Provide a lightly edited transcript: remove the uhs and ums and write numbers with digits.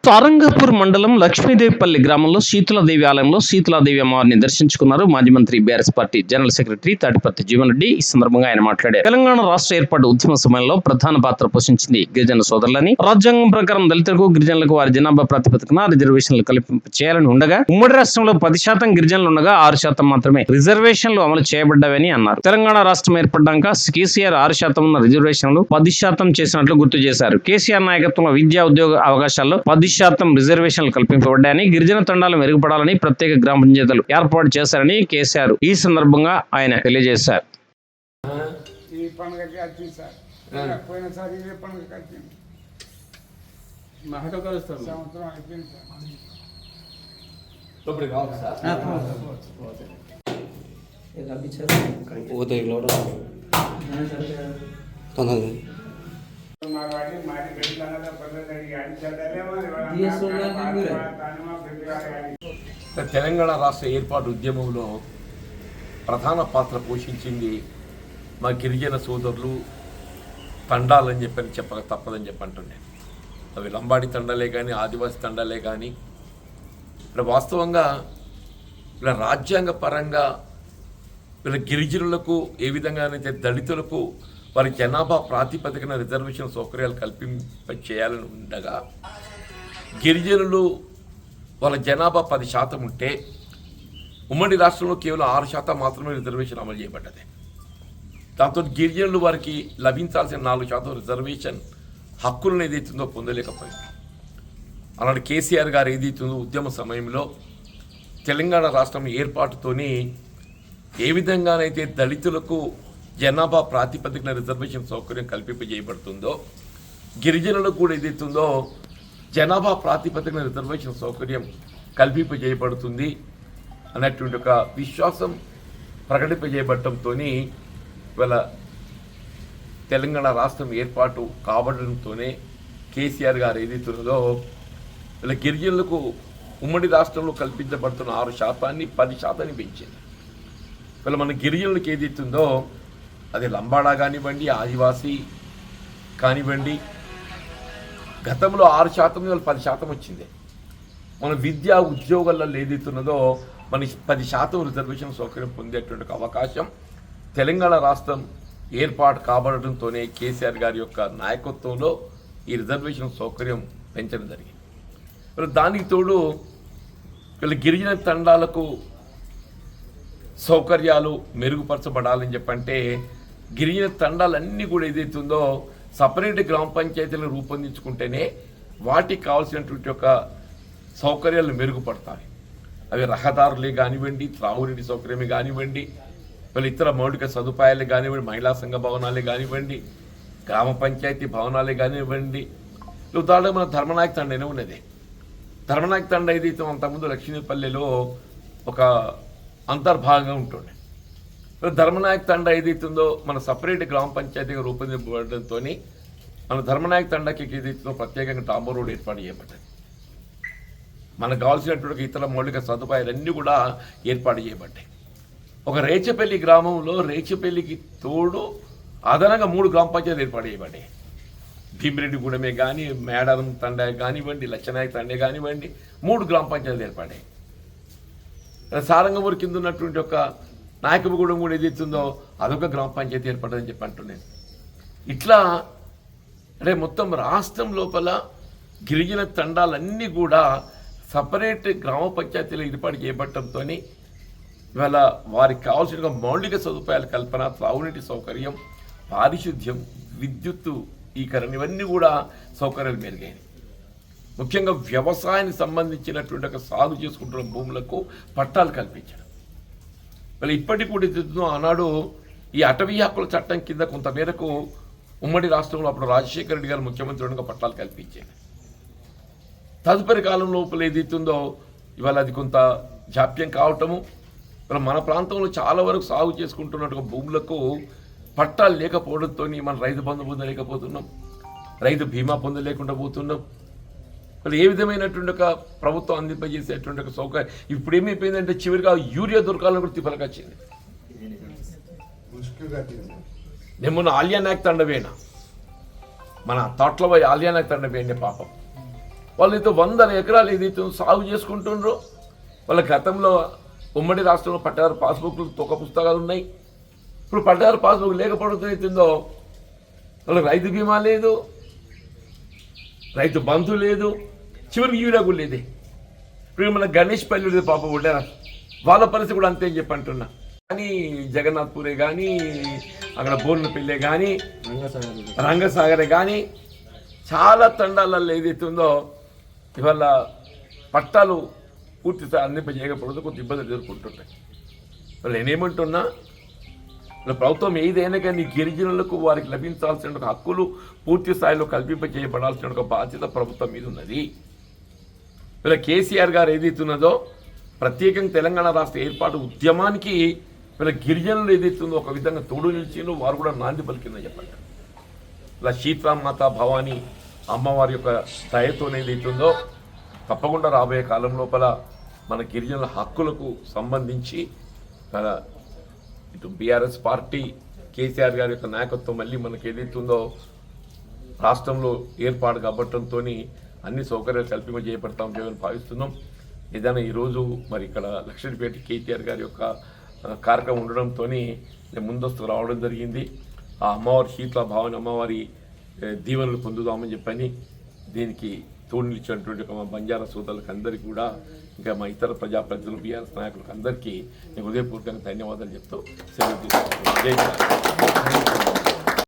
తారంగపూర్ మండలం లక్ష్మీదేవిపల్లి గ్రామంలో శీతలాదేవి ఆలయంలో శీతలాదేవి అమ్మవారిని దర్శించుకున్నారు మాజీ మంత్రి BRS party general secretary Tatiparthi Jeevan Reddy. ఈ సందర్భంగా ఆయన మాట్లాడారు. తెలంగాణ రాష్ట్ర ఏర్పాటు ఉద్యమ సమయంలో ప్రధాన పాత్ర పోషించింది గిరిజన సోదరులని, రాజ్యాంగం ప్రకారం దళితులకు గిరిజనులకు వారి జనాభా ప్రాతిపదికన రిజర్వేషన్లు కల్పింపు చేయాలని ఉండగా, ఉమ్మడి రాష్ట్రంలో 10% గిరిజనులు ఉండగా 6% మాత్రమే రిజర్వేషన్లు అమలు చేయబడ్డావని అన్నారు. తెలంగాణ రాష్ట్రం ఏర్పడ్డాక కేసీఆర్ 6% ఉన్న రిజర్వేషన్లు 10% చేసినట్లు గుర్తు చేశారు. కేసీఆర్ నాయకత్వంలో విద్యా ఉద్యోగ అవకాశాల్లో 10% రిజర్వేషన్లు కల్పించబడ్డాయని, గిరిజన తండాలు మెరుగుపడాలని ప్రత్యేక గ్రామ పంచాయతీలు ఏర్పాటు చేశారని కేసీఆర్ ఈ సందర్భంగా ఆయన తెలియజేశారు. తెలంగాణ రాష్ట్ర ఏర్పాటు ఉద్యమంలో ప్రధాన పాత్ర పోషించింది మా గిరిజన సోదరులు తండాలని చెప్పక తప్పదని అంటుండే. అవి లంబాడి తండాలే కానీ ఆదివాసీ తండాలే కానీ ఇక్కడ వాస్తవంగా ఇలా రాజ్యాంగ పరంగా వీళ్ళ గిరిజనులకు ఏ విధంగానైతే దళితులకు వారి జనాభా ప్రాతిపదికన రిజర్వేషన్ సౌకర్యాలు కల్పింప చేయాలని ఉండగా, గిరిజనులు వాళ్ళ జనాభా 10% ఉంటే ఉమ్మడి రాష్ట్రంలో కేవలం 6% మాత్రమే రిజర్వేషన్ అమలు చేయబడ్డది. దాంతో గిరిజనులు వారికి లభించాల్సిన 4% రిజర్వేషన్ హక్కులను ఏదైతుందో పొందలేకపోయింది. అలాంటి కేసీఆర్ గారు ఏదైతుందో ఉద్యమ సమయంలో తెలంగాణ రాష్ట్రం ఏర్పాటుతోని ఏ విధంగానైతే దళితులకు జనాభా ప్రాతిపదికన రిజర్వేషన్ సౌకర్యం కల్పింపజేయబడుతుందో, గిరిజనులకు కూడా ఏదైతుందో జనాభా ప్రాతిపదికన రిజర్వేషన్ సౌకర్యం కల్పింపజేయబడుతుంది అన్నటువంటి ఒక విశ్వాసం ప్రకటింపజేయబడటంతో ఇవాళ తెలంగాణ రాష్ట్రం ఏర్పాటు కావడంతోనే కేసీఆర్ గారు ఏదైతున్నదో వీళ్ళ గిరిజనులకు ఉమ్మడి రాష్ట్రంలో కల్పించబడుతున్న 6% 10% పెంచింది. వీళ్ళ మన గిరిజనులకు ఏదైతుందో అది లంబాడా కానివ్వండి, ఆదివాసీ కానివ్వండి, గతంలో 6% వాళ్ళు 10% వచ్చింది. మన విద్యా ఉద్యోగాలలో ఏదైతున్నదో మన 10% రిజర్వేషన్ సౌకర్యం పొందేటువంటి అవకాశం తెలంగాణ రాష్ట్రం ఏర్పాటు కాబడటంతోనే కేసీఆర్ గారి యొక్క నాయకత్వంలో ఈ రిజర్వేషన్ సౌకర్యం పెంచడం జరిగింది. దానికి తోడు వీళ్ళ గిరిజన తండాలకు సౌకర్యాలు మెరుగుపరచబడాలని చెప్పంటే గిరిజన తండాలన్నీ కూడా ఏదైతుందో సపరేట్ గ్రామ పంచాయతీలను రూపొందించుకుంటేనే వాటికి కావాల్సినటువంటి ఒక సౌకర్యాలు మెరుగుపడతాయి. అవి రహదారులే కానివ్వండి, త్రాగునీటి సౌకర్యమే కానివ్వండి, వీళ్ళు ఇతర మౌలిక సదుపాయాలే కానివ్వండి, మహిళా సంఘ భవనాలే కానివ్వండి, గ్రామ పంచాయతీ భవనాలే కానివ్వండి. ఉదాహరణకు మన ధర్మనాయక తండనే ఉన్నది. ధర్మనాయక తండ ఏదైతే అంతకుముందు లక్ష్మీపల్లెలో ఒక అంతర్భాగంగా ఉంటుండే. ధర్మనాయక తండ ఏదైతుందో మన సపరేట్ గ్రామ పంచాయతీగా రూపొందించబడడంతో మన ధర్మనాయక తండకి ఏదైతుందో ప్రత్యేకంగా డాంబర్ రోడ్ ఏర్పాటు చేయబడ్డది. మనకు కావాల్సినటువంటి ఇతర మౌలిక సదుపాయాలన్నీ కూడా ఏర్పాటు చేయబడ్డాయి. ఒక రేచపల్లి గ్రామంలో రేచపల్లికి తోడు అదనంగా 3 గ్రామ పంచాయతీలు ఏర్పాటు చేయబడ్డాయి. భీమిరెడ్డిగూడెమే కానీ, మేడారం తండ కానివ్వండి, లచ్చనాయక తండే కానివ్వండి, 3 గ్రామ పంచాయతీలు ఏర్పడ్డాయి. సారంగమూరు కింద ఉన్నటువంటి ఒక నాయకబగూడెం కూడా ఏదైతుందో అదొక గ్రామ పంచాయతీ ఏర్పడదని అంటున్నాను. ఇట్లా అంటే మొత్తం రాష్ట్రం లోపల గిరిజన తండాలన్నీ కూడా సపరేట్ గ్రామ పంచాయతీలు ఏర్పాటు చేయబడటంతో ఇవాళ వారికి కావాల్సిన మౌలిక సదుపాయాల కల్పన, త్రాగునీటి సౌకర్యం, పారిశుద్ధ్యం, విద్యుత్తు ఈకరణ ఇవన్నీ కూడా సౌకర్యాలు మెరుగైనవి. ముఖ్యంగా వ్యవసాయానికి సంబంధించినటువంటి ఒక సాగు చేసుకుంటున్న భూములకు పట్టాలు కల్పించడం. మళ్ళీ ఇప్పటికి కూడా ఆనాడు ఈ అటవీ హక్కుల చట్టం కింద కొంత మేరకు ఉమ్మడి రాష్ట్రంలో అప్పుడు రాజశేఖర రెడ్డి గారు ముఖ్యమంత్రిగా పట్టాలు కల్పించారు. తదుపరి కాలం లోపల ఏదైతుందో ఇవాళ అది కొంత జాప్యం కావటము, ఇవాళ మన ప్రాంతంలో చాలా వరకు సాగు చేసుకుంటున్నట్టుగా భూములకు పట్టాలు లేకపోవడంతో మనం రైతు బంధు పొందలేకపోతున్నాం, రైతు బీమా పొందలేకుండా పోతున్నాం. ఏ విధమైనటువంటి ఒక ప్రభుత్వం అందింపజేసేటువంటి ఒక సౌకర్యం ఇప్పుడు ఏమైపోయిందంటే చివరిగా యూరియా దొరకాలని కూడా తిప్పలకు వచ్చింది. నేను మొన్న ఆలియానాయక్ తండవేనా మన తోటలో పోయి ఆలియానాయక్ తండవేయండి పాపం వాళ్ళైతే 100 ఎకరాలు ఏదైతే సాగు చేసుకుంటుండ్రో వాళ్ళ గతంలో ఉమ్మడి రాష్ట్రంలో పట్టాదారు పాస్బుక్లు తొక్క పుస్తకాలు ఉన్నాయి. ఇప్పుడు పట్టాదారు పాస్బుక్ లేకపోవడంతో అవుతుందో వాళ్ళకి రైతు బీమా లేదు, రైతు బంధు లేదు, చివరికి యూరియా కూడా లేదే. ఇప్పుడు మన గణేష్ పల్లి లేదు పాప ఉండేనా, వాళ్ళ పరిస్థితి కూడా అంతే అని చెప్పి అంటున్నా. కానీ జగన్నాథ్పూరే కానీ అక్కడ బోర్నపల్లి కానీ రంగసాగరే కానీ చాలా తండాలలో ఏదైతే ఉందో ఇవాళ పట్టాలు పూర్తి అందింపజేయకపోతే కొంత ఇబ్బందులు ఎదుర్కొంటున్నాయి. వాళ్ళు నేనేమంటున్నా, ప్రభుత్వం ఏదైనా కానీ గిరిజనులకు వారికి లభించాల్సిన హక్కులు పూర్తి స్థాయిలో కల్పింపజేయబడాల్సిన ఒక బాధ్యత ప్రభుత్వం మీద ఉన్నది. వీళ్ళ కేసీఆర్ గారు ఏదైతున్నదో ప్రత్యేకంగా తెలంగాణ రాష్ట్ర ఏర్పాటు ఉద్యమానికి వీళ్ళ గిరిజనులు ఏదైతుందో ఒక విధంగా తోడు నిలిచిందో వారు కూడా నాంది పలికిందని చెప్పండి. ఇలా శీతలామాత భవానీ అమ్మవారి యొక్క దయతోనే ఏదైతుందో తప్పకుండా రాబోయే కాలం లోపల మన గిరిజనుల హక్కులకు సంబంధించి ఇటు బీఆర్ఎస్ పార్టీ కేసీఆర్ గారి యొక్క నాయకత్వం మళ్ళీ మనకి ఏదైతుందో రాష్ట్రంలో ఏర్పాటు కాబట్టంతో అన్ని సౌకర్యాలు కల్పింపజేయబడతామని భావిస్తున్నాం. ఏదైనా ఈరోజు మరి ఇక్కడ లక్షడిపేట కేటీఆర్ గారి యొక్క కార్యక్రమం ఉండడంతో ముందస్తు రావడం జరిగింది. ఆ అమ్మవారి శీతల భావన అమ్మవారి దీవెనలు పొందుదామని చెప్పని దీనికి తోడు నిలిచినటువంటి ఒక మా బంజారా సోదరులకు అందరికీ కూడా ఇంకా మా ఇతర ప్రజాప్రతినిధులు బీఆర్ఎస్ నాయకులకు అందరికీ నేను హృదయపూర్వకంగా ధన్యవాదాలు చెప్తూ సెలవు తీసుకుంటున్నాను. జై హింద్.